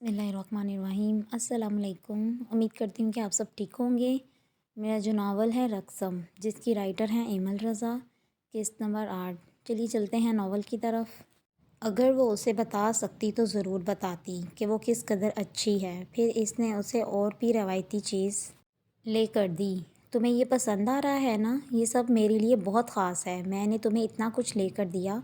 بسم اللہ الرحمن الرحیم۔ السلام علیکم۔ امید کرتی ہوں کہ آپ سب ٹھیک ہوں گے۔ میرا جو ناول ہے رقصم، جس کی رائٹر ہیں ایمل رضا، قسط نمبر 8۔ چلیے چلتے ہیں ناول کی طرف۔ اگر وہ اسے بتا سکتی تو ضرور بتاتی کہ وہ کس قدر اچھی ہے۔ پھر اس نے اسے اور بھی روایتی چیز لے کر دی۔ تمہیں یہ پسند آ رہا ہے نا؟ یہ سب میرے لیے بہت خاص ہے۔ میں نے تمہیں اتنا کچھ لے کر دیا۔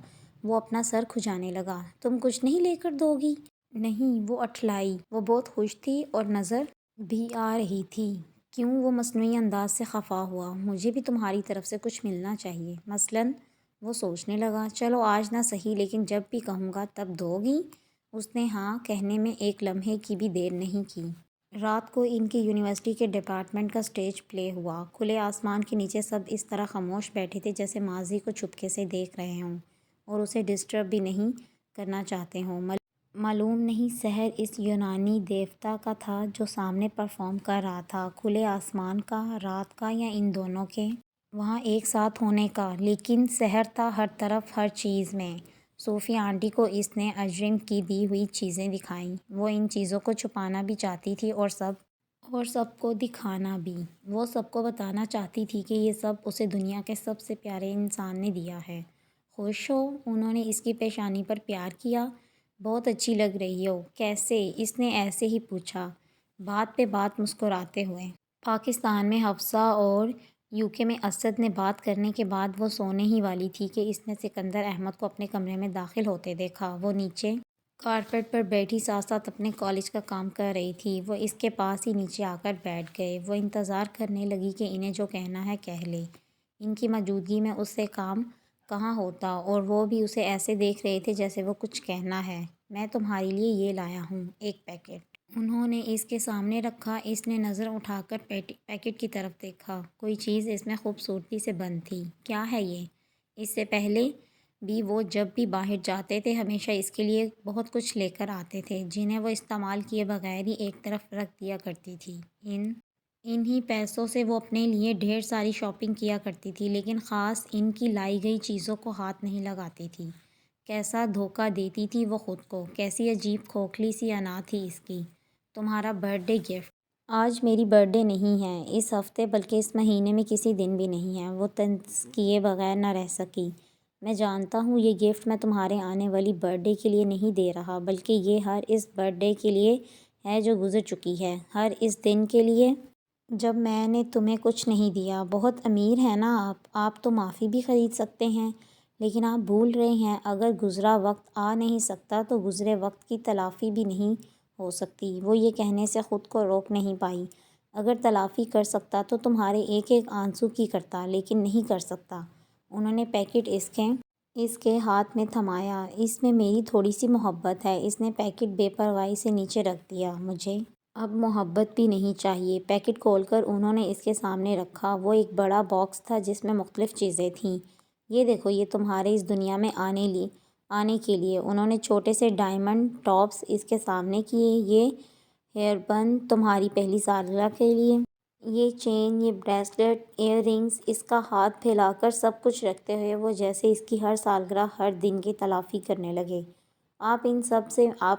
وہ اپنا سر کھجانے لگا۔ تم کچھ نہیں لے کر دو گی؟ نہیں، وہ اٹھلائی۔ وہ بہت خوش تھی اور نظر بھی آ رہی تھی۔ کیوں؟ وہ مصنوعی انداز سے خفا ہوا۔ مجھے بھی تمہاری طرف سے کچھ ملنا چاہیے۔ مثلاً؟ وہ سوچنے لگا۔ چلو آج نہ سہی، لیکن جب بھی کہوں گا تب دو گی؟ اس نے ہاں کہنے میں ایک لمحے کی بھی دیر نہیں کی۔ رات کو ان کی یونیورسٹی کے ڈپارٹمنٹ کا اسٹیج پلے ہوا۔ کھلے آسمان کے نیچے سب اس طرح خاموش بیٹھے تھے جیسے ماضی کو چپکے سے دیکھ رہے ہوں اور اسے ڈسٹرب بھی نہیں کرنا چاہتے ہوں۔ معلوم نہیں سحر اس یونانی دیوتا کا تھا جو سامنے پرفارم کر رہا تھا، کھلے آسمان کا، رات کا، یا ان دونوں کے وہاں ایک ساتھ ہونے کا۔ لیکن سحر تھا ہر طرف، ہر چیز میں۔ صوفی آنٹی کو اس نے اجرم کی دی ہوئی چیزیں دکھائیں۔ وہ ان چیزوں کو چھپانا بھی چاہتی تھی اور سب کو دکھانا بھی۔ وہ سب کو بتانا چاہتی تھی کہ یہ سب اسے دنیا کے سب سے پیارے انسان نے دیا ہے۔ خوش ہو؟ انہوں نے اس کی پیشانی پر پیار کیا۔ بہت اچھی لگ رہی ہو۔ کیسے؟ اس نے ایسے ہی پوچھا، بات پہ بات مسکراتے ہوئے۔ پاکستان میں حفصہ اور UK میں اسد نے بات کرنے کے بعد وہ سونے ہی والی تھی کہ اس نے سکندر احمد کو اپنے کمرے میں داخل ہوتے دیکھا۔ وہ نیچے کارپیٹ پر بیٹھی ساتھ ساتھ اپنے کالج کا کام کر رہی تھی۔ وہ اس کے پاس ہی نیچے آ کر بیٹھ گئے۔ وہ انتظار کرنے لگی کہ انہیں جو کہنا ہے کہہ لے۔ ان کی موجودگی میں اس سے کام کہاں ہوتا، اور وہ بھی اسے ایسے دیکھ رہے تھے جیسے وہ کچھ کہنا ہے۔ میں تمہارے لیے یہ لایا ہوں، ایک پیکٹ۔ انہوں نے اس کے سامنے رکھا۔ اس نے نظر اٹھا کر پیکٹ کی طرف دیکھا۔ کوئی چیز اس میں خوبصورتی سے بند تھی۔ کیا ہے یہ؟ اس سے پہلے بھی وہ جب بھی باہر جاتے تھے ہمیشہ اس کے لیے بہت کچھ لے کر آتے تھے، جنہیں وہ استعمال کیے بغیر ہی ایک طرف رکھ دیا کرتی تھی۔ انہی پیسوں سے وہ اپنے لیے ڈھیر ساری شاپنگ کیا کرتی تھی، لیکن خاص ان کی لائی گئی چیزوں کو ہاتھ نہیں لگاتی تھی۔ کیسا دھوکہ دیتی تھی وہ خود کو، کیسی عجیب کھوکھلی سی انا تھی اس کی۔ تمہارا برتھ ڈے گفٹ؟ آج میری برتھ ڈے نہیں ہے، اس ہفتے، بلکہ اس مہینے میں کسی دن بھی نہیں ہے۔ وہ طنز کیے بغیر نہ رہ سکی۔ میں جانتا ہوں یہ گفٹ میں تمہارے آنے والی برتھ ڈے کے لیے نہیں دے رہا، بلکہ یہ ہر اس برتھ ڈے کے لیے ہے جو گزر چکی ہے، ہر اس دن کے لیے جب میں نے تمہیں کچھ نہیں دیا۔ بہت امیر ہیں نا آپ تو معافی بھی خرید سکتے ہیں، لیکن آپ بھول رہے ہیں اگر گزرا وقت آ نہیں سکتا تو گزرے وقت کی تلافی بھی نہیں ہو سکتی۔ وہ یہ کہنے سے خود کو روک نہیں پائی۔ اگر تلافی کر سکتا تو تمہارے ایک ایک آنسو کی کرتا، لیکن نہیں کر سکتا۔ انہوں نے پیکٹ اس کے ہاتھ میں تھمایا۔ اس میں میری تھوڑی سی محبت ہے۔ اس نے پیکٹ بے پرواہی سے نیچے رکھ دیا۔ مجھے اب محبت بھی نہیں چاہیے۔ پیکٹ کھول کر انہوں نے اس کے سامنے رکھا۔ وہ ایک بڑا باکس تھا جس میں مختلف چیزیں تھیں۔ یہ دیکھو، یہ تمہارے اس دنیا میں آنے کے لیے۔ انہوں نے چھوٹے سے ڈائمنڈ ٹاپس اس کے سامنے کیے۔ یہ ہیئر بند تمہاری پہلی سالگرہ کے لیے۔ یہ چین، یہ بریسلٹ، ایئر رنگز۔ اس کا ہاتھ پھیلا کر سب کچھ رکھتے ہوئے وہ جیسے اس کی ہر سالگرہ، ہر دن کی تلافی کرنے لگے۔ آپ ان سب سے آپ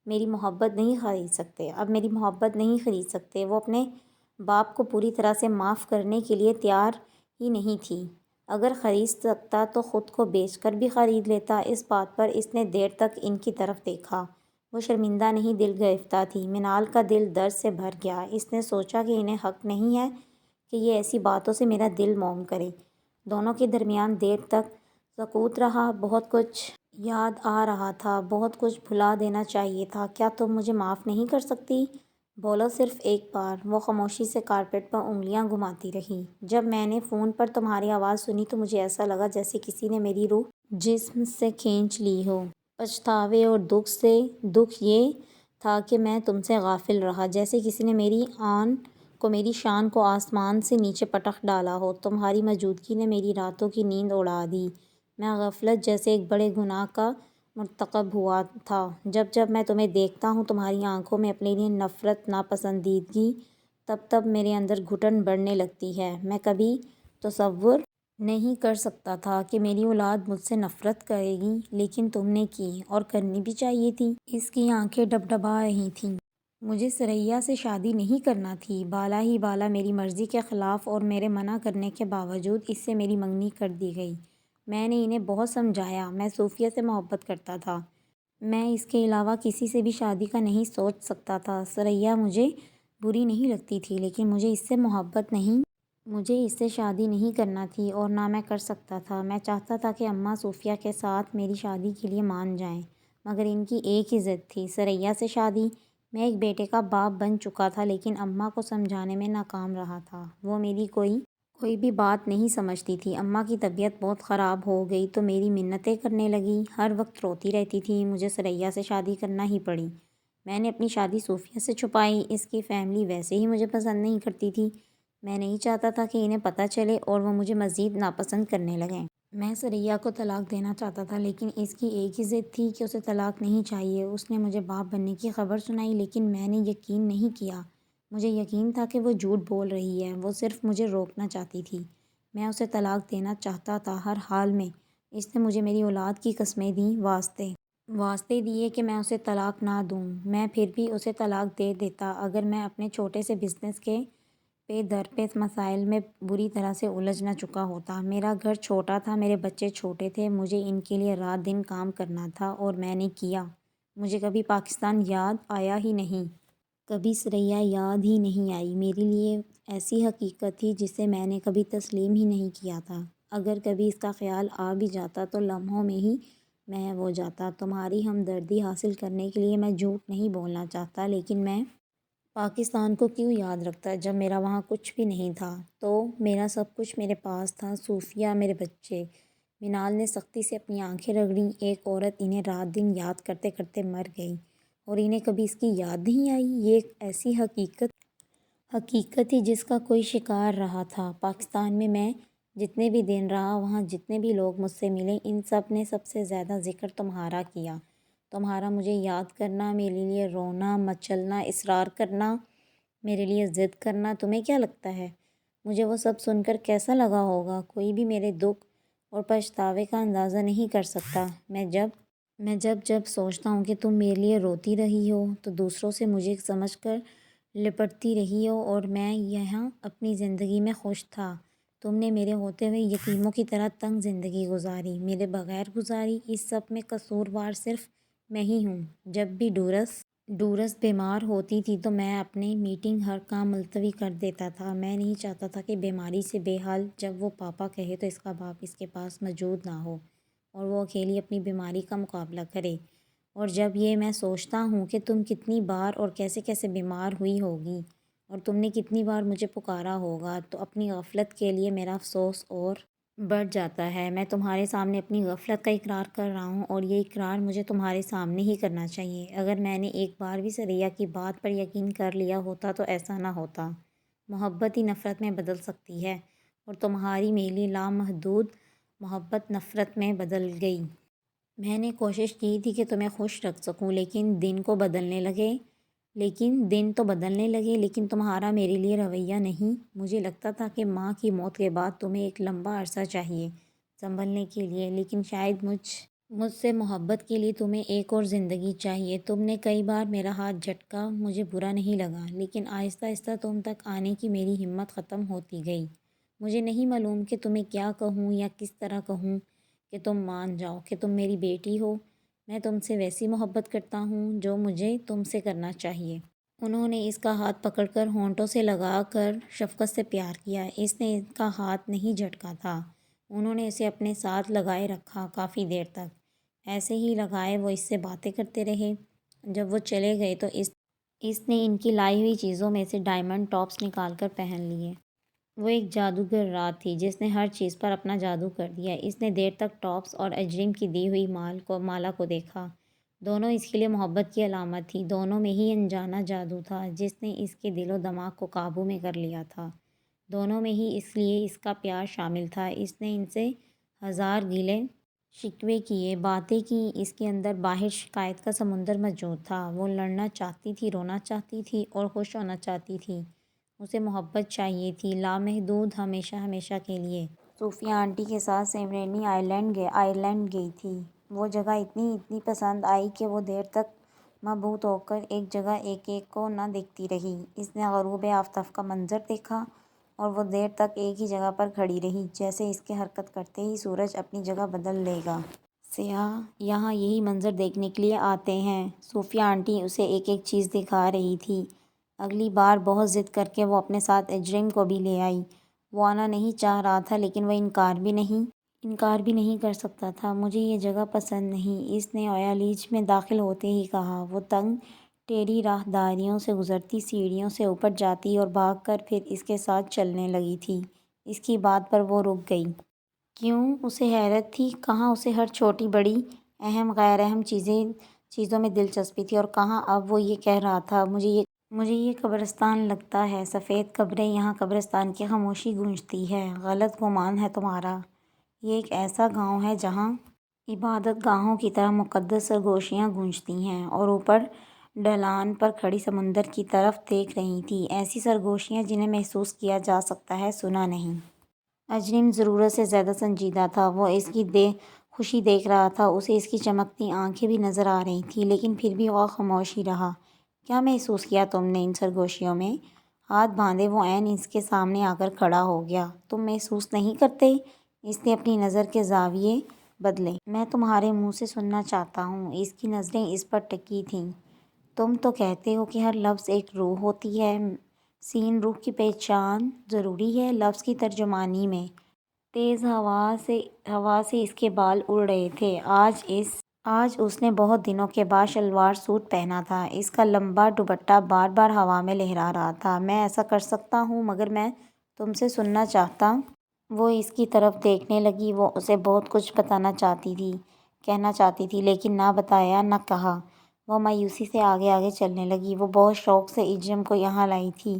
میری محبت نہیں خرید سکتے، اب میری محبت نہیں خرید سکتے۔ وہ اپنے باپ کو پوری طرح سے معاف کرنے کے لیے تیار ہی نہیں تھی۔ اگر خرید سکتا تو خود کو بیچ کر بھی خرید لیتا۔ اس بات پر اس نے دیر تک ان کی طرف دیکھا۔ وہ شرمندہ نہیں، دل گرفتہ تھی۔ منال کا دل درد سے بھر گیا۔ اس نے سوچا کہ انہیں حق نہیں ہے کہ یہ ایسی باتوں سے میرا دل موم کرے۔ دونوں کے درمیان دیر تک سکوت رہا۔ بہت کچھ یاد آ رہا تھا، بہت کچھ بھلا دینا چاہیے تھا۔ کیا تم مجھے معاف نہیں کر سکتی؟ بولو، صرف ایک بار۔ وہ خاموشی سے کارپیٹ پر انگلیاں گھماتی رہی۔ جب میں نے فون پر تمہاری آواز سنی تو مجھے ایسا لگا جیسے کسی نے میری روح جسم سے کھینچ لی ہو۔ پچھتاوے اور دکھ سے۔ دکھ یہ تھا کہ میں تم سے غافل رہا، جیسے کسی نے میری شان کو آسمان سے نیچے پٹخ ڈالا ہو۔ تمہاری موجودگی نے میری راتوں کی نیند اڑا دی۔ میں غفلت جیسے ایک بڑے گناہ کا مرتکب ہوا تھا۔ جب میں تمہیں دیکھتا ہوں، تمہاری آنکھوں میں اپنے لیے نفرت، ناپسندیدگی، تب میرے اندر گھٹن بڑھنے لگتی ہے۔ میں کبھی تصور نہیں کر سکتا تھا کہ میری اولاد مجھ سے نفرت کرے گی، لیکن تم نے کی اور کرنی بھی چاہیے تھی۔ اس کی آنکھیں ڈبڈبا رہی تھیں۔ مجھے ثریا سے شادی نہیں کرنا تھی، بالا ہی بالا میری مرضی کے خلاف اور میرے منع کرنے کے باوجود اس سے میری منگنی کر دی گئی۔ میں نے انہیں بہت سمجھایا، میں صوفیہ سے محبت کرتا تھا، میں اس کے علاوہ کسی سے بھی شادی کا نہیں سوچ سکتا تھا۔ ثریا مجھے بری نہیں لگتی تھی، لیکن مجھے اس سے محبت نہیں، مجھے اس سے شادی نہیں کرنا تھی اور نہ میں کر سکتا تھا۔ میں چاہتا تھا کہ اماں صوفیہ کے ساتھ میری شادی کے لیے مان جائیں، مگر ان کی ایک ہی ضد تھی، ثریا سے شادی۔ میں ایک بیٹے کا باپ بن چکا تھا، لیکن اماں کو سمجھانے میں ناکام رہا تھا۔ وہ میری کوئی بھی بات نہیں سمجھتی تھی۔ اماں کی طبیعت بہت خراب ہو گئی تو میری منتیں کرنے لگی، ہر وقت روتی رہتی تھی۔ مجھے ثریا سے شادی کرنا ہی پڑی۔ میں نے اپنی شادی صوفیہ سے چھپائی۔ اس کی فیملی ویسے ہی مجھے پسند نہیں کرتی تھی۔ میں نہیں چاہتا تھا کہ انہیں پتہ چلے اور وہ مجھے مزید ناپسند کرنے لگیں۔ میں ثریا کو طلاق دینا چاہتا تھا، لیکن اس کی ایک ہی ضد تھی کہ اسے طلاق نہیں چاہیے۔ اس نے مجھے باپ بننے کی خبر سنائی، لیکن میں نے یقین نہیں کیا۔ مجھے یقین تھا کہ وہ جھوٹ بول رہی ہے، وہ صرف مجھے روکنا چاہتی تھی۔ میں اسے طلاق دینا چاہتا تھا ہر حال میں۔ اس نے مجھے میری اولاد کی قسمیں دیں، واسطے دیے کہ میں اسے طلاق نہ دوں۔ میں پھر بھی اسے طلاق دے دیتا اگر میں اپنے چھوٹے سے بزنس کے پے در پہ مسائل میں بری طرح سے الجھ نہ چکا ہوتا۔ میرا گھر چھوٹا تھا، میرے بچے چھوٹے تھے، مجھے ان کے لیے رات دن کام کرنا تھا اور میں نے کیا۔ مجھے کبھی پاکستان یاد آیا ہی نہیں، کبھی ثریا یاد ہی نہیں آئی۔ میرے لیے ایسی حقیقت تھی جسے میں نے کبھی تسلیم ہی نہیں کیا تھا۔ اگر کبھی اس کا خیال آ بھی جاتا تو لمحوں میں ہی محو ہو جاتا۔ تمہاری ہمدردی حاصل کرنے کے لیے میں جھوٹ نہیں بولنا چاہتا، لیکن میں پاکستان کو کیوں یاد رکھتا جب میرا وہاں کچھ بھی نہیں تھا؟ تو میرا سب کچھ میرے پاس تھا، صوفیہ، میرے بچے۔ منال نے سختی سے اپنی آنکھیں رگڑیں۔ ایک عورت انہیں رات دن یاد کرتے کرتے مر گئی اور انہیں کبھی اس کی یاد نہیں آئی؟ یہ ایک ایسی حقیقت تھی جس کا کوئی شکار رہا تھا۔ پاکستان میں جتنے بھی دن رہا، وہاں جتنے بھی لوگ مجھ سے ملے، ان سب نے سب سے زیادہ ذکر تمہارا کیا۔ تمہارا مجھے یاد کرنا، میرے لیے رونا، مچلنا، اصرار کرنا، میرے لیے ضد کرنا۔ تمہیں کیا لگتا ہے مجھے وہ سب سن کر کیسا لگا ہوگا؟ کوئی بھی میرے دکھ اور پچھتاوے کا اندازہ نہیں کر سکتا۔ میں جب سوچتا ہوں کہ تم میرے لیے روتی رہی ہو تو دوسروں سے مجھے سمجھ کر لپٹتی رہی ہو اور میں یہاں اپنی زندگی میں خوش تھا، تم نے میرے ہوتے ہوئے یتیموں کی طرح تنگ زندگی گزاری، میرے بغیر گزاری۔ اس سب میں قصوروار صرف میں ہی ہوں۔ جب بھی ڈورس بیمار ہوتی تھی تو میں اپنے میٹنگ ہر کام ملتوی کر دیتا تھا۔ میں نہیں چاہتا تھا کہ بیماری سے بے حال جب وہ پاپا کہے تو اس کا باپ اس کے پاس موجود نہ ہو اور وہ اکیلی اپنی بیماری کا مقابلہ کرے۔ اور جب یہ میں سوچتا ہوں کہ تم کتنی بار اور کیسے کیسے بیمار ہوئی ہوگی اور تم نے کتنی بار مجھے پکارا ہوگا، تو اپنی غفلت کے لیے میرا افسوس اور بڑھ جاتا ہے۔ میں تمہارے سامنے اپنی غفلت کا اقرار کر رہا ہوں اور یہ اقرار مجھے تمہارے سامنے ہی کرنا چاہیے۔ اگر میں نے ایک بار بھی ثریا کی بات پر یقین کر لیا ہوتا تو ایسا نہ ہوتا۔ محبت ہی نفرت میں بدل سکتی ہے اور تمہاری میری لامحدود محبت نفرت میں بدل گئی۔ میں نے کوشش کی تھی کہ تمہیں خوش رکھ سکوں، لیکن دن تو بدلنے لگے، لیکن تمہارا میرے لیے رویہ نہیں۔ مجھے لگتا تھا کہ ماں کی موت کے بعد تمہیں ایک لمبا عرصہ چاہیے سنبھلنے کے لیے، لیکن شاید مجھ سے محبت کے لیے تمہیں ایک اور زندگی چاہیے۔ تم نے کئی بار میرا ہاتھ جھٹکا، مجھے برا نہیں لگا، لیکن آہستہ آہستہ تم تک آنے کی میری ہمت ختم ہوتی گئی۔ مجھے نہیں معلوم کہ تمہیں کیا کہوں یا کس طرح کہوں کہ تم مان جاؤ کہ تم میری بیٹی ہو۔ میں تم سے ویسی محبت کرتا ہوں جو مجھے تم سے کرنا چاہیے۔ انہوں نے اس کا ہاتھ پکڑ کر ہونٹوں سے لگا کر شفقت سے پیار کیا۔ اس نے ان کا ہاتھ نہیں جھٹکا تھا۔ انہوں نے اسے اپنے ساتھ لگائے رکھا کافی دیر تک، ایسے ہی لگائے وہ اس سے باتیں کرتے رہے۔ جب وہ چلے گئے تو اس نے ان کی لائی ہوئی چیزوں میں سے ڈائمنڈ ٹاپس نکال کر پہن لیے۔ وہ ایک جادوگر رات تھی جس نے ہر چیز پر اپنا جادو کر دیا۔ اس نے دیر تک ٹاپس اور اجرم کی دی ہوئی مالا کو دیکھا۔ دونوں اس کے لیے محبت کی علامت تھی، دونوں میں ہی انجانا جادو تھا جس نے اس کے دل و دماغ کو قابو میں کر لیا تھا، دونوں میں ہی اس لیے اس کا پیار شامل تھا۔ اس نے ان سے ہزار گیلے شکوے کیے، باتیں کیں، اس کے اندر باہر شکایت کا سمندر موجود تھا۔ وہ لڑنا چاہتی تھی، رونا چاہتی تھی اور خوش ہونا چاہتی تھی۔ اسے محبت چاہیے تھی، لامحدود، ہمیشہ ہمیشہ کے لیے۔ صوفیہ آنٹی کے ساتھ سیمرینی آئرلینڈ گئی تھی۔ وہ جگہ اتنی پسند آئی کہ وہ دیر تک مبہوت ہو کر ایک جگہ ایک کو نہ دیکھتی رہی۔ اس نے غروب آفتاب کا منظر دیکھا اور وہ دیر تک ایک ہی جگہ پر کھڑی رہی، جیسے اس کے حرکت کرتے ہی سورج اپنی جگہ بدل لے گا۔ سیاح یہاں یہی منظر دیکھنے کے لیے آتے ہیں۔ صوفیہ آنٹی اسے ایک چیز دکھا رہی تھی۔ اگلی بار بہت ضد کر کے وہ اپنے ساتھ اجرم کو بھی لے آئی۔ وہ آنا نہیں چاہ رہا تھا لیکن وہ انکار بھی نہیں کر سکتا تھا۔ مجھے یہ جگہ پسند نہیں، اس نے اویالیج میں داخل ہوتے ہی کہا۔ وہ تنگ ٹیڑھی راہداریوں سے گزرتی، سیڑھیوں سے اوپر جاتی اور بھاگ کر پھر اس کے ساتھ چلنے لگی تھی۔ اس کی بات پر وہ رک گئی۔ کیوں؟ اسے حیرت تھی۔ کہاں اسے ہر چھوٹی بڑی، اہم غیر اہم چیزوں میں دلچسپی تھی، اور کہاں اب وہ یہ کہہ رہا تھا، مجھے یہ قبرستان لگتا ہے، سفید قبریں، یہاں قبرستان کی خاموشی گونجتی ہے۔ غلط گمان ہے تمہارا۔ یہ ایک ایسا گاؤں ہے جہاں عبادت گاہوں کی طرح مقدس سرگوشیاں گونجتی ہیں۔ اور اوپر ڈھلان پر کھڑی سمندر کی طرف دیکھ رہی تھی، ایسی سرگوشیاں جنہیں محسوس کیا جا سکتا ہے، سنا نہیں۔ اجرم ضرورت سے زیادہ سنجیدہ تھا۔ وہ اس کی خوشی دیکھ رہا تھا، اسے اس کی چمکتی آنکھیں بھی نظر آ رہی تھیں، لیکن پھر بھی وہ خاموش ہی رہا۔ کیا محسوس کیا تم نے ان سرگوشیوں میں؟ ہاتھ باندھے وہ عین اس کے سامنے آ کر کھڑا ہو گیا۔ تم محسوس نہیں کرتے؟ اس نے اپنی نظر کے زاویے بدلے۔ میں تمہارے منہ سے سننا چاہتا ہوں۔ اس کی نظریں اس پر ٹکی تھیں۔ تم تو کہتے ہو کہ ہر لفظ ایک روح ہوتی ہے۔ سین روح کی پہچان ضروری ہے لفظ کی ترجمانی میں۔ تیز ہوا سے اس کے بال اڑ رہے تھے۔ آج اس نے بہت دنوں کے بعد شلوار سوٹ پہنا تھا۔ اس کا لمبا دوپٹہ بار بار ہوا میں لہرا رہا تھا۔ میں ایسا کر سکتا ہوں مگر میں تم سے سننا چاہتا۔ وہ اس کی طرف دیکھنے لگی۔ وہ اسے بہت کچھ کہنا چاہتی تھی لیکن نہ بتایا، نہ کہا۔ وہ مایوسی سے آگے چلنے لگی۔ وہ بہت شوق سے اجرم کو یہاں لائی تھی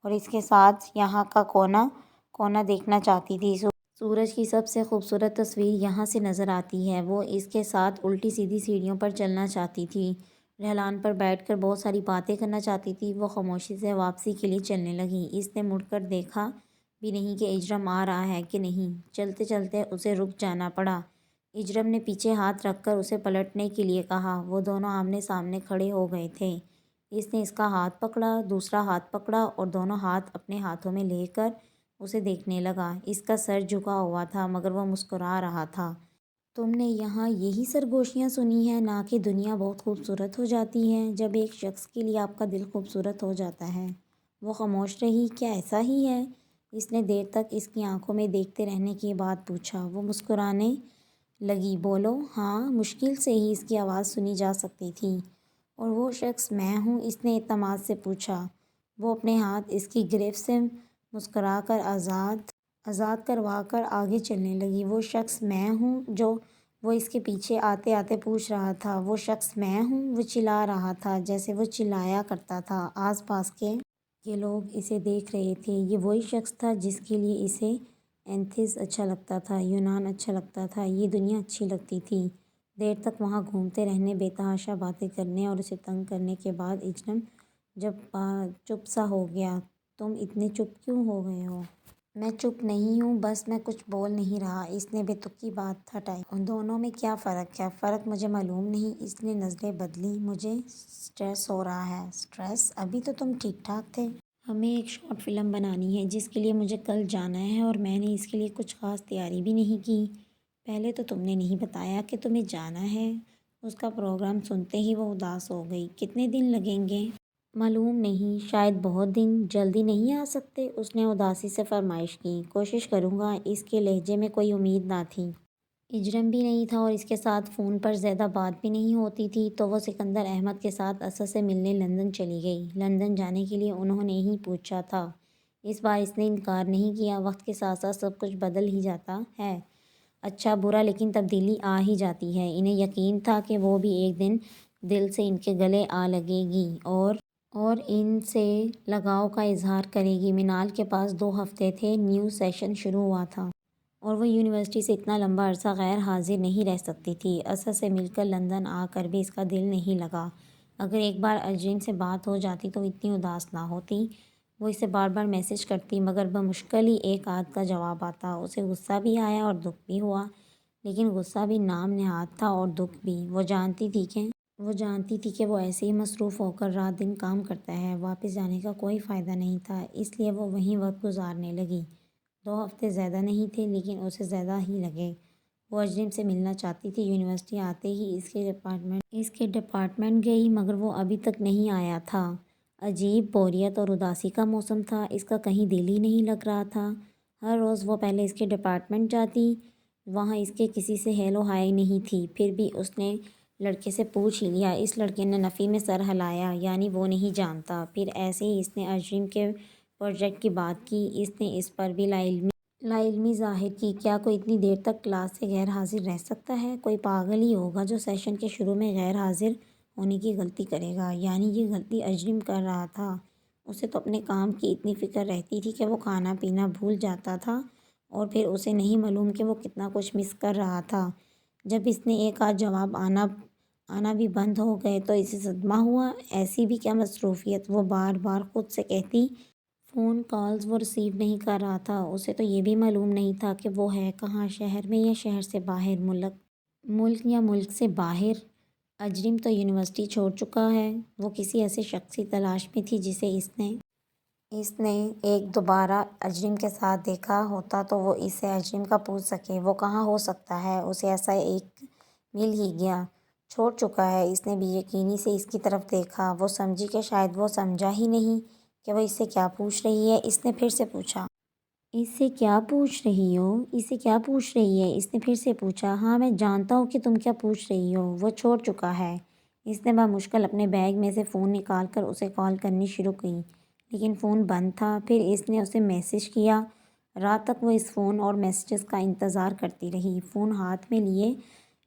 اور اس کے ساتھ یہاں کا کونا دیکھنا چاہتی تھی۔ سورج کی سب سے خوبصورت تصویر یہاں سے نظر آتی ہے۔ وہ اس کے ساتھ الٹی سیدھی سیڑھیوں پر چلنا چاہتی تھی، ڈھلان پر بیٹھ کر بہت ساری باتیں کرنا چاہتی تھی۔ وہ خاموشی سے واپسی کے لیے چلنے لگی۔ اس نے مڑ کر دیکھا بھی نہیں کہ اجرم آ رہا ہے کہ نہیں۔ چلتے چلتے اسے رک جانا پڑا۔ اجرم نے پیچھے ہاتھ رکھ کر اسے پلٹنے کے لیے کہا۔ وہ دونوں آمنے سامنے کھڑے ہو گئے تھے۔ اس نے اس کا ہاتھ پکڑا، دوسرا ہاتھ پکڑا اور دونوں ہاتھ اپنے ہاتھوں میں لے کر اسے دیکھنے لگا۔ اس کا سر جھکا ہوا تھا مگر وہ مسکرا رہا تھا۔ تم نے یہاں یہی سرگوشیاں سنی ہیں نا کہ دنیا بہت خوبصورت ہو جاتی ہے جب ایک شخص کے لیے آپ کا دل خوبصورت ہو جاتا ہے۔ وہ خاموش رہی۔ کیا ایسا ہی ہے؟ اس نے دیر تک اس کی آنکھوں میں دیکھتے رہنے کے بعد پوچھا۔ وہ مسکرانے لگی۔ بولو۔ ہاں، مشکل سے ہی اس کی آواز سنی جا سکتی تھی۔ اور وہ شخص میں ہوں؟ اس نے اعتماد سے پوچھا۔ وہ اپنے ہاتھ اس کی گرفت سے مسکرا کر آزاد کروا کر آگے چلنے لگی۔ وہ شخص میں ہوں جو وہ اس کے پیچھے آتے آتے پوچھ رہا تھا۔ وہ شخص میں ہوں؟ وہ چلا رہا تھا جیسے وہ چلایا کرتا تھا۔ آس پاس کے لوگ اسے دیکھ رہے تھے۔ یہ وہی شخص تھا جس کے لیے اسے ایتھنز اچھا لگتا تھا، یونان اچھا لگتا تھا، یہ دنیا اچھی لگتی تھی۔ دیر تک وہاں گھومتے رہنے، بے تحاشا باتیں کرنے اور اسے تنگ کرنے کے بعد اجرم جب چپ سا ہو گیا۔ تم اتنے چپ کیوں ہو گئے ہو؟ میں چپ نہیں ہوں، بس میں کچھ بول نہیں رہا۔ اس نے بے تکی بات ہٹائی۔ ان دونوں میں کیا فرق ہے؟ فرق مجھے معلوم نہیں۔ اس نے نظریں بدلیں۔ مجھے سٹریس ہو رہا ہے۔ سٹریس؟ ابھی تو تم ٹھیک ٹھاک تھے۔ ہمیں ایک شارٹ فلم بنانی ہے جس کے لیے مجھے کل جانا ہے اور میں نے اس کے لیے کچھ خاص تیاری بھی نہیں کی۔ پہلے تو تم نے نہیں بتایا کہ تمہیں جانا ہے۔ اس کا پروگرام سنتے ہی وہ اداس ہو گئی۔ کتنے دن لگیں گے؟ معلوم نہیں، شاید بہت دن۔ جلدی نہیں آ سکتے؟ اس نے اداسی سے فرمائش کی۔ کوشش کروں گا۔ اس کے لہجے میں کوئی امید نہ تھی۔ اجرم بھی نہیں تھا اور اس کے ساتھ فون پر زیادہ بات بھی نہیں ہوتی تھی، تو وہ سکندر احمد کے ساتھ اسد سے ملنے لندن چلی گئی۔ لندن جانے کے لیے انہوں نے ہی پوچھا تھا۔ اس بار اس نے انکار نہیں کیا۔ وقت کے ساتھ ساتھ سب کچھ بدل ہی جاتا ہے، اچھا برا، لیکن تبدیلی آ ہی جاتی ہے۔ انہیں یقین تھا کہ وہ بھی ایک دن دل سے ان کے گلے آ لگے گی اور ان سے لگاؤ کا اظہار کرے گی۔ مینال کے پاس 2 ہفتے تھے، نیو سیشن شروع ہوا تھا اور وہ یونیورسٹی سے اتنا لمبا عرصہ غیر حاضر نہیں رہ سکتی تھی۔ اسد سے مل کر لندن آ کر بھی اس کا دل نہیں لگا۔ اگر ایک بار اجرم سے بات ہو جاتی تو اتنی اداس نہ ہوتی۔ وہ اسے بار بار میسیج کرتی مگر بمشکل ہی ایک آدھ کا جواب آتا۔ اسے غصہ بھی آیا اور دکھ بھی ہوا، لیکن غصہ بھی نام نہاد تھا اور دکھ بھی۔ وہ جانتی تھی کہ وہ ایسے ہی مصروف ہو کر رات دن کام کرتا ہے، واپس جانے کا کوئی فائدہ نہیں تھا، اس لیے وہ وہیں وقت گزارنے لگی۔ 2 ہفتے زیادہ نہیں تھے لیکن اسے زیادہ ہی لگے۔ وہ اجرم سے ملنا چاہتی تھی۔ یونیورسٹی آتے ہی اس کے ڈپارٹمنٹ گئی مگر وہ ابھی تک نہیں آیا تھا۔ عجیب بوریت اور اداسی کا موسم تھا، اس کا کہیں دل ہی نہیں لگ رہا تھا۔ ہر روز وہ پہلے اس کے ڈپارٹمنٹ جاتی، وہاں اس کے کسی سے ہیلو ہائی نہیں تھی، پھر بھی اس نے لڑکے سے پوچھ ہی لیا۔ اس لڑکے نے نفی میں سر ہلایا، یعنی وہ نہیں جانتا۔ پھر ایسے ہی اس نے اجرم کے پروجیکٹ کی بات کی، اس نے اس پر بھی لا علمی ظاہر کی۔ کیا کوئی اتنی دیر تک کلاس سے غیر حاضر رہ سکتا ہے؟ کوئی پاگل ہی ہوگا جو سیشن کے شروع میں غیر حاضر ہونے کی غلطی کرے گا۔ یعنی یہ غلطی اجرم کر رہا تھا۔ اسے تو اپنے کام کی اتنی فکر رہتی تھی کہ وہ کھانا پینا بھول جاتا تھا، اور پھر اسے نہیں معلوم کہ وہ کتنا کچھ مس کر رہا تھا۔ جب اس نے ایک آدھ جواب آنا بھی بند ہو گئے تو اسے صدمہ ہوا۔ ایسی بھی کیا مصروفیت، وہ بار بار خود سے کہتی۔ فون کالز وہ ریسیو نہیں کر رہا تھا۔ اسے تو یہ بھی معلوم نہیں تھا کہ وہ ہے کہاں، شہر میں یا شہر سے باہر، ملک یا ملک سے باہر۔ اجرم تو یونیورسٹی چھوڑ چکا ہے۔ وہ کسی ایسے شخص کی تلاش میں تھی جسے اس نے ایک دوبارہ اجرم کے ساتھ دیکھا ہوتا تو وہ اس سے اجرم کا پوچھ سکے۔ وہ کہاں ہو سکتا ہے؟ اسے ایسا ایک مل ہی گیا۔ چھوڑ چکا ہے۔ اس نے بے یقینی سے اس کی طرف دیکھا۔ وہ سمجھی کہ شاید وہ سمجھا ہی نہیں کہ وہ اس سے کیا پوچھ رہی ہے۔ اس نے پھر سے پوچھا، اس سے کیا پوچھ رہی ہو؟ اس سے کیا پوچھ رہی ہے؟ اس نے پھر سے پوچھا۔ ہاں میں جانتا ہوں کہ تم کیا پوچھ رہی ہو۔ وہ چھوڑ چکا ہے۔ اس نے بمشکل اپنے بیگ میں سے فون نکال کر اسے کال کرنی شروع کی، لیکن فون بند تھا۔ پھر اس نے اسے میسیج کیا۔ رات تک وہ اس فون اور میسیجز کا انتظار کرتی رہی۔ فون ہاتھ میں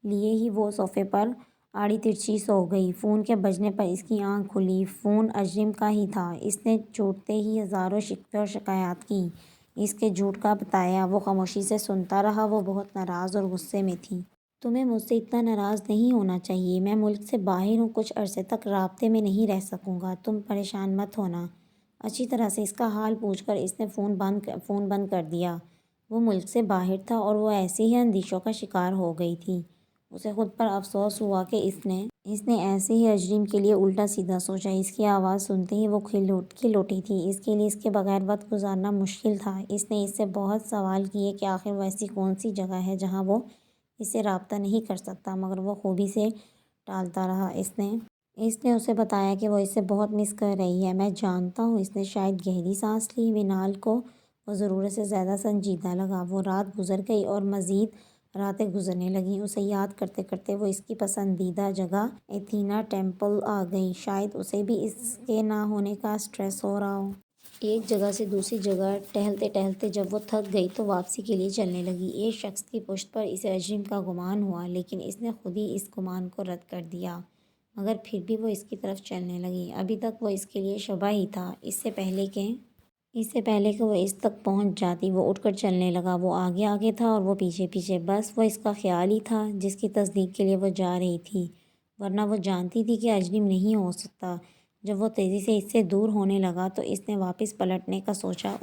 لیے ہی وہ صوفے پر آڑی ترچھی سو گئی۔ فون کے بجنے پر اس کی آنکھ کھلی۔ فون اجرم کا ہی تھا۔ اس نے چھوٹتے ہی ہزاروں شکوے اور شکایات کی، اس کے جھوٹ کا بتایا۔ وہ خاموشی سے سنتا رہا۔ وہ بہت ناراض اور غصے میں تھی۔ تمہیں مجھ سے اتنا ناراض نہیں ہونا چاہیے۔ میں ملک سے باہر ہوں، کچھ عرصے تک رابطے میں نہیں رہ سکوں گا۔ تم پریشان مت ہونا۔ اچھی طرح سے اس کا حال پوچھ کر اس نے فون بند کر دیا۔ وہ ملک سے باہر تھا اور وہ ایسے ہی اندیشوں کا شکار ہو گئی تھی۔ اسے خود پر افسوس ہوا کہ اس نے ایسے ہی اجرم کے لیے الٹا سیدھا سوچا۔ اس کی آواز سنتے ہی وہ کھل اٹھی تھی۔ اس کے لیے اس کے بغیر وقت گزارنا مشکل تھا۔ اس نے اس سے بہت سوال کیے کہ آخر وہ ایسی کون سی جگہ ہے جہاں وہ اس سے رابطہ نہیں کر سکتا، مگر وہ خوبی سے ٹالتا رہا۔ اس نے اسے بتایا کہ وہ اسے بہت مس کر رہی ہے۔ میں جانتا ہوں۔ اس نے شاید گہری سانس لی۔ منال کو وہ ضرورت سے زیادہ سنجیدہ لگا۔ وہ رات گزر گئی اور مزید راتیں گزرنے لگیں۔ اسے یاد کرتے کرتے وہ اس کی پسندیدہ جگہ ایتھینا ٹیمپل آ گئی۔ شاید اسے بھی اس کے نہ ہونے کا اسٹریس ہو رہا ہو۔ ایک جگہ سے دوسری جگہ ٹہلتے ٹہلتے جب وہ تھک گئی تو واپسی کے لیے چلنے لگی۔ ایک شخص کی پشت پر اسے اجرم کا گمان ہوا، لیکن اس نے خود ہی اس گمان کو رد کر دیا، مگر پھر بھی وہ اس کی طرف چلنے لگی۔ ابھی تک وہ اس کے لیے شبح ہی تھا۔ اس سے پہلے کہ وہ اس تک پہنچ جاتی وہ اٹھ کر چلنے لگا۔ وہ آگے آگے تھا اور وہ پیچھے پیچھے، بس وہ اس کا خیال ہی تھا جس کی تصدیق کے لیے وہ جا رہی تھی، ورنہ وہ جانتی تھی کہ اجرم نہیں ہو سکتا۔ جب وہ تیزی سے اس سے دور ہونے لگا تو اس نے واپس پلٹنے کا سوچا۔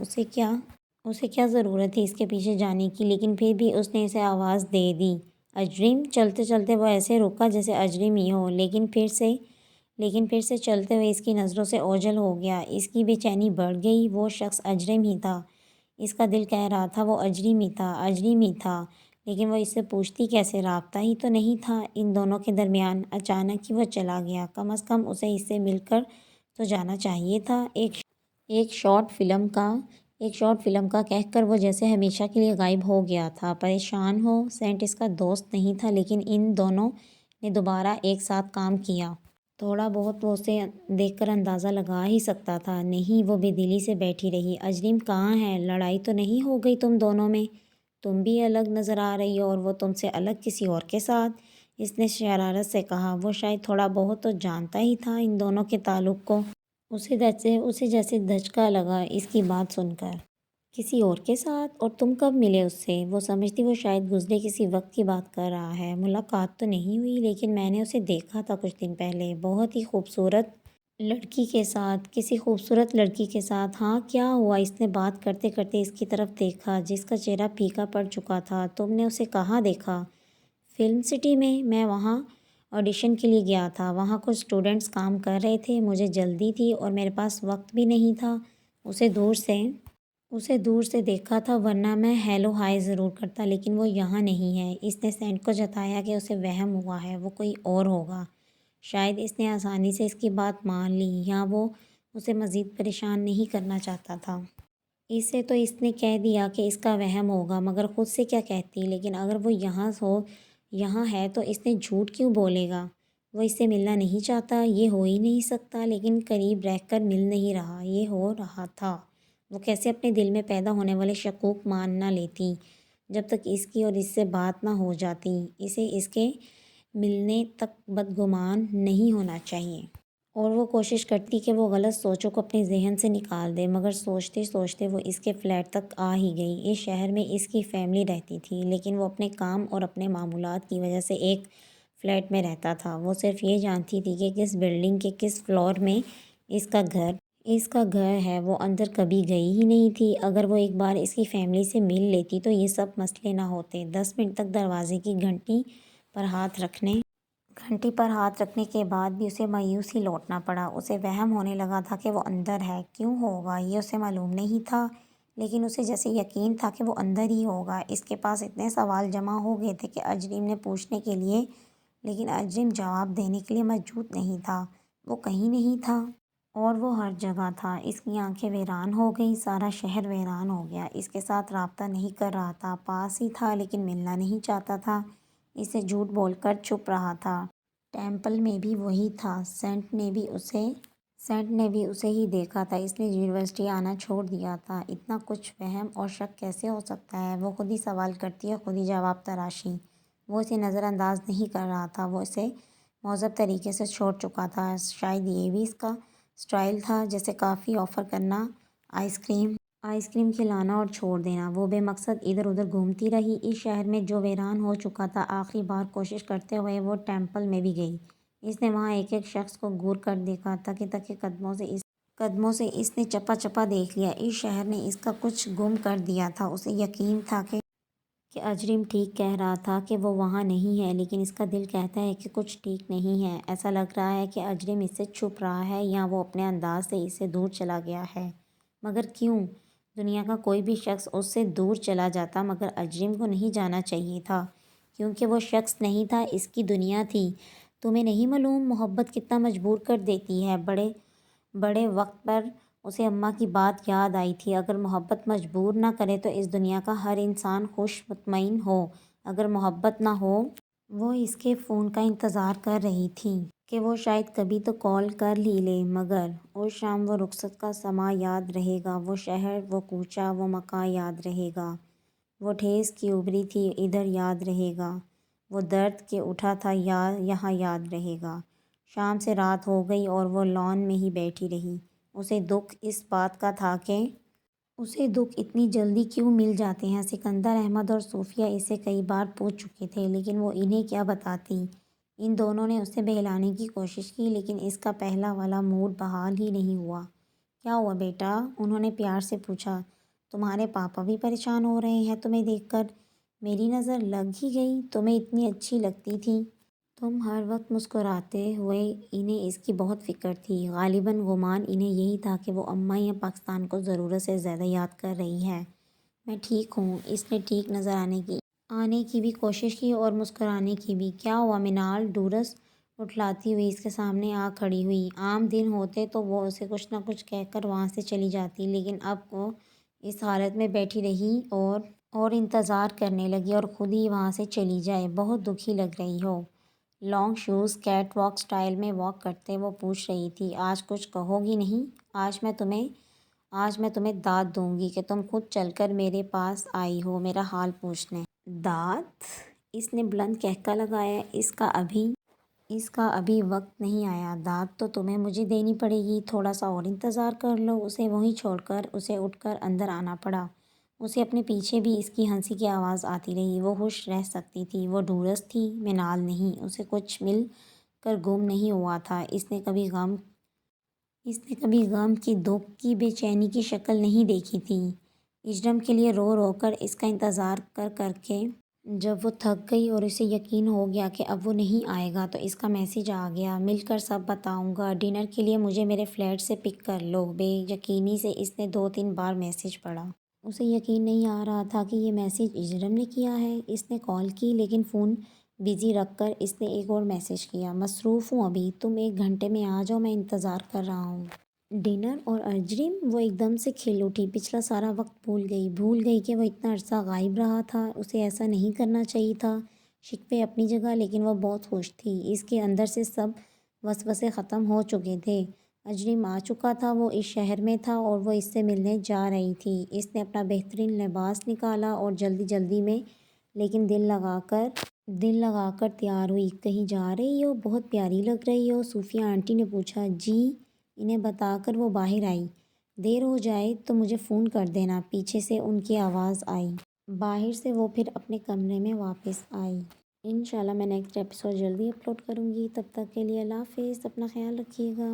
اسے کیا ضرورت تھی اس کے پیچھے جانے کی، لیکن پھر بھی اس نے اسے آواز دے دی، اجرم۔ چلتے چلتے وہ ایسے رکا جیسے اجرم ہی ہو، لیکن پھر سے چلتے ہوئے اس کی نظروں سے اوجھل ہو گیا۔ اس کی بے چینی بڑھ گئی۔ وہ شخص اجرم ہی تھا۔ اس کا دل کہہ رہا تھا وہ اجرم ہی تھا، لیکن وہ اس سے پوچھتی کیسے؟ رابطہ ہی تو نہیں تھا ان دونوں کے درمیان۔ اچانک ہی وہ چلا گیا۔ کم از کم اسے اس سے مل کر تو جانا چاہیے تھا۔ ایک شارٹ فلم کا کہہ کر وہ جیسے ہمیشہ کے لیے غائب ہو گیا تھا۔ پریشان ہو، سینٹ اس کا دوست نہیں تھا، لیکن ان دونوں نے دوبارہ ایک ساتھ کام کیا۔ تھوڑا بہت وہ اسے دیکھ کر اندازہ لگا ہی سکتا تھا۔ نہیں، وہ بے دلی سے بیٹھی رہی۔ اجرم کہاں ہے؟ لڑائی تو نہیں ہو گئی تم دونوں میں؟ تم بھی الگ نظر آ رہی ہو اور وہ تم سے الگ کسی اور کے ساتھ، اس نے شرارت سے کہا۔ وہ شاید تھوڑا بہت تو جانتا ہی تھا ان دونوں کے تعلق کو۔ اسے جیسے دھچکا لگا اس کی بات سن کر۔ کسی اور کے ساتھ؟ اور تم کب ملے اس سے؟ وہ سمجھتی وہ شاید گزرے کسی وقت کی بات کر رہا ہے۔ ملاقات تو نہیں ہوئی، لیکن میں نے اسے دیکھا تھا کچھ دن پہلے۔ بہت ہی خوبصورت لڑکی کے ساتھ، کسی خوبصورت لڑکی کے ساتھ۔ ہاں کیا ہوا؟ اس نے بات کرتے کرتے اس کی طرف دیکھا جس کا چہرہ پھیکا پڑ چکا تھا۔ تم نے اسے کہاں دیکھا؟ فلم سٹی میں وہاں آڈیشن کے لیے گیا تھا۔ وہاں کچھ اسٹوڈنٹس کام کر رہے تھے، مجھے جلدی تھی اور میرے پاس وقت بھی نہیں تھا اسے دور سے دیکھا تھا، ورنہ میں ہیلو ہائی ضرور کرتا، لیکن وہ یہاں نہیں ہے۔ اس نے سینٹ کو جتایا کہ اسے وہم ہوا ہے، وہ کوئی اور ہوگا۔ شاید اس نے آسانی سے اس کی بات مان لی، یا وہ اسے مزید پریشان نہیں کرنا چاہتا تھا۔ اسے تو اس نے کہہ دیا کہ اس کا وہم ہوگا، مگر خود سے کیا کہتی؟ لیکن اگر وہ یہاں ہے تو اس نے جھوٹ کیوں بولے گا؟ وہ اس سے ملنا نہیں چاہتا، یہ ہو ہی نہیں سکتا، لیکن قریب رہ کر مل نہیں رہا، یہ ہو رہا تھا۔ وہ کیسے اپنے دل میں پیدا ہونے والے شکوک مان نہ لیتی جب تک اس کی اور اس سے بات نہ ہو جاتی۔ اسے اس کے ملنے تک بدگمان نہیں ہونا چاہیے، اور وہ کوشش کرتی کہ وہ غلط سوچوں کو اپنے ذہن سے نکال دے، مگر سوچتے سوچتے وہ اس کے فلیٹ تک آ ہی گئی۔ اس شہر میں اس کی فیملی رہتی تھی، لیکن وہ اپنے کام اور اپنے معمولات کی وجہ سے ایک فلیٹ میں رہتا تھا۔ وہ صرف یہ جانتی تھی کہ کس بلڈنگ کے کس فلور میں اس کا گھر ہے۔ وہ اندر کبھی گئی ہی نہیں تھی۔ اگر وہ ایک بار اس کی فیملی سے مل لیتی تو یہ سب مسئلے نہ ہوتے۔ 10 منٹ تک دروازے کی گھنٹی پر ہاتھ رکھنے کے بعد بھی اسے مایوس ہی لوٹنا پڑا۔ اسے وہم ہونے لگا تھا کہ وہ اندر ہے۔ کیوں ہوگا؟ یہ اسے معلوم نہیں تھا، لیکن اسے جیسے یقین تھا کہ وہ اندر ہی ہوگا۔ اس کے پاس اتنے سوال جمع ہو گئے تھے کہ اجریم نے پوچھنے کے لیے، لیکن اجریم جواب دینے کے لیے موجود نہیں تھا۔ وہ کہیں نہیں تھا، اور وہ ہر جگہ تھا۔ اس کی آنکھیں ویران ہو گئیں، سارا شہر ویران ہو گیا۔ اس کے ساتھ رابطہ نہیں کر رہا تھا، پاس ہی تھا لیکن ملنا نہیں چاہتا تھا، اسے جھوٹ بول کر چھپ رہا تھا۔ ٹیمپل میں بھی وہی تھا، سینٹ نے بھی اسے ہی دیکھا تھا، اس نے یونیورسٹی آنا چھوڑ دیا تھا۔ اتنا کچھ وہم اور شک کیسے ہو سکتا ہے؟ وہ خود ہی سوال کرتی اور خود ہی جواب تراشی۔ وہ اسے نظر انداز نہیں کر رہا تھا، وہ اسے مہذب طریقے سے چھوڑ چکا تھا۔ شاید یہ بھی اس کا سٹائل تھا، جیسے کافی آفر کرنا، آئس کریم کھلانا اور چھوڑ دینا۔ وہ بے مقصد ادھر ادھر گھومتی رہی اس شہر میں جو ویران ہو چکا تھا۔ آخری بار کوشش کرتے ہوئے وہ ٹیمپل میں بھی گئی۔ اس نے وہاں ایک ایک شخص کو گور کر دیکھا، تکے تکے قدموں سے اس نے چپا چپا دیکھ لیا۔ اس شہر نے اس کا کچھ گم کر دیا تھا۔ اسے یقین تھا کہ اجریم ٹھیک کہہ رہا تھا کہ وہ وہاں نہیں ہے، لیکن اس کا دل کہتا ہے کہ کچھ ٹھیک نہیں ہے۔ ایسا لگ رہا ہے کہ اجریم اس سے چھپ رہا ہے، یا وہ اپنے انداز سے اس سے دور چلا گیا ہے۔ مگر کیوں؟ دنیا کا کوئی بھی شخص اس سے دور چلا جاتا، مگر اجریم کو نہیں جانا چاہیے تھا، کیونکہ وہ شخص نہیں تھا، اس کی دنیا تھی۔ تمہیں نہیں معلوم محبت کتنا مجبور کر دیتی ہے؟ بڑے وقت پر اسے اماں کی بات یاد آئی تھی، اگر محبت مجبور نہ کرے تو اس دنیا کا ہر انسان خوش مطمئن ہو۔ اگر محبت نہ ہو، وہ اس کے فون کا انتظار کر رہی تھی کہ وہ شاید کبھی تو کال کر ہی لے، مگر اس شام وہ رخصت کا سماں یاد رہے گا، وہ شہر، وہ کوچہ، وہ مکاں یاد رہے گا، وہ ٹھیس کی ابری تھی ادھر یاد رہے گا، وہ درد کے اٹھا تھا یہاں یاد رہے گا۔ شام سے رات ہو گئی اور وہ لان میں ہی بیٹھی رہی۔ اسے دکھ اس بات کا تھا کہ اتنی جلدی کیوں مل جاتے ہیں۔ سکندر احمد اور صوفیہ اسے کئی بار پوچھ چکے تھے، لیکن وہ انہیں کیا بتاتی۔ ان دونوں نے اسے بہلانے کی کوشش کی، لیکن اس کا پہلا والا موڈ بحال ہی نہیں ہوا۔ کیا ہوا بیٹا؟ انہوں نے پیار سے پوچھا۔ تمہارے پاپا بھی پریشان ہو رہے ہیں تمہیں دیکھ کر؟ میری نظر لگ ہی گئی، تمہیں اتنی اچھی لگتی تھی تم ہر وقت مسکراتے ہوئے۔ انہیں اس کی بہت فکر تھی، غالباً گمان انہیں یہی تھا کہ وہ اماں یا پاکستان کو ضرورت سے زیادہ یاد کر رہی ہے۔ میں ٹھیک ہوں، اس نے ٹھیک نظر آنے کی بھی کوشش کی اور مسکرانے کی بھی۔ کیا ہوا؟ منال ڈورس اٹھلاتی ہوئی اس کے سامنے آ کھڑی ہوئی۔ عام دن ہوتے تو وہ اسے کچھ نہ کچھ کہہ کر وہاں سے چلی جاتی، لیکن اب وہ اس حالت میں بیٹھی رہی اور انتظار کرنے لگی اور خود ہی وہاں سے چلی جائے۔ بہت دکھی لگ رہی ہو۔ Long shoes cat walk style میں واک کرتے وہ پوچھ رہی تھی۔ آج کچھ کہو گی نہیں؟ آج میں تمہیں داد دوں گی کہ تم خود چل کر میرے پاس آئی ہو میرا حال پوچھنے۔ داد؟ اس نے بلند قہقہ لگایا۔ اس کا ابھی وقت نہیں آیا، داد تو تمہیں مجھے دینی پڑے گی، تھوڑا سا اور انتظار کر لو۔ اسے وہیں چھوڑ کر اسے اٹھ کر اندر آنا پڑا۔ اسے اپنے پیچھے بھی اس کی ہنسی کی آواز آتی رہی۔ وہ خوش رہ سکتی تھی، وہ ڈورس تھی، منال نہیں۔ اسے کچھ مل کر گم نہیں ہوا تھا۔ اس نے کبھی غم اس نے کبھی غم کی، دکھ کی، بے چینی کی شکل نہیں دیکھی تھی۔ اجرم کے لیے رو رو کر، اس کا انتظار کر کر کے جب وہ تھک گئی اور اسے یقین ہو گیا کہ اب وہ نہیں آئے گا، تو اس کا میسیج آ گیا: مل کر سب بتاؤں گا، ڈنر کے لیے مجھے میرے فلیٹ سے پک کر لو۔ بے یقینی سے اس نے 2-3 بار میسیج پڑھا۔ اسے یقین نہیں آ رہا تھا کہ یہ میسیج اجرم نے کیا ہے۔ اس نے کال کی، لیکن فون بزی رکھ کر اس نے ایک اور میسیج کیا: مصروف ہوں ابھی، تم 1 گھنٹے میں آ جاؤ، میں انتظار کر رہا ہوں۔ ڈنر اور اجرم، وہ ایک دم سے کھل اٹھی، پچھلا سارا وقت بھول گئی کہ وہ اتنا عرصہ غائب رہا تھا۔ اسے ایسا نہیں کرنا چاہیے تھا۔ شکوے اپنی جگہ، لیکن وہ بہت خوش تھی۔ اس کے اندر سے سب وسوسے ختم ہو چکے تھے۔ اجرم آ چکا تھا، وہ اس شہر میں تھا اور وہ اس سے ملنے جا رہی تھی۔ اس نے اپنا بہترین لباس نکالا اور جلدی میں لیکن دل لگا کر تیار ہوئی۔ کہیں جا رہی ہو؟ بہت پیاری لگ رہی ہو، صوفیہ آنٹی نے پوچھا۔ جی، انہیں بتا کر وہ باہر آئی۔ دیر ہو جائے تو مجھے فون کر دینا، پیچھے سے ان کی آواز آئی۔ باہر سے وہ پھر اپنے کمرے میں واپس آئی۔ انشاءاللہ میں نیکسٹ ایپیسوڈ جلدی اپلوڈ کروں گی۔ تب تک کے لیے اللہ حافظ، اپنا خیال رکھیے گا۔